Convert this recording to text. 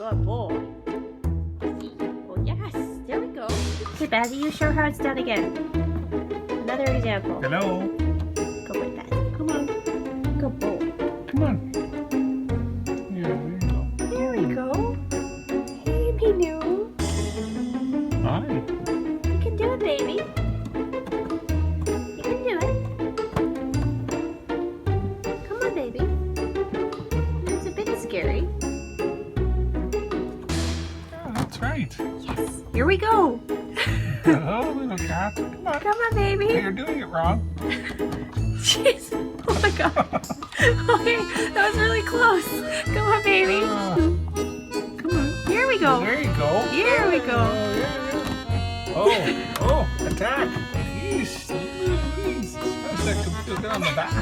Good boy. Oh, yes. There we go. Okay, Bazzy, you show her how it's done again. Another example. Hello. Go with that. Come on. Good boy. Come on. Yeah, there you go. There we go. Hey, Minou. Hi. You can do it, baby. You can do it. Come on, baby. It's a bit scary. Oh, that's right. Yes. Here we go. Hello, little cat. Come on. Come on, baby. You're doing it wrong. Jeez. Oh my god. Okay, that was really close. Come on, baby. Come on. Here we go. There you go. Here we go. Oh, attack. Jeez. How's that computer on the back?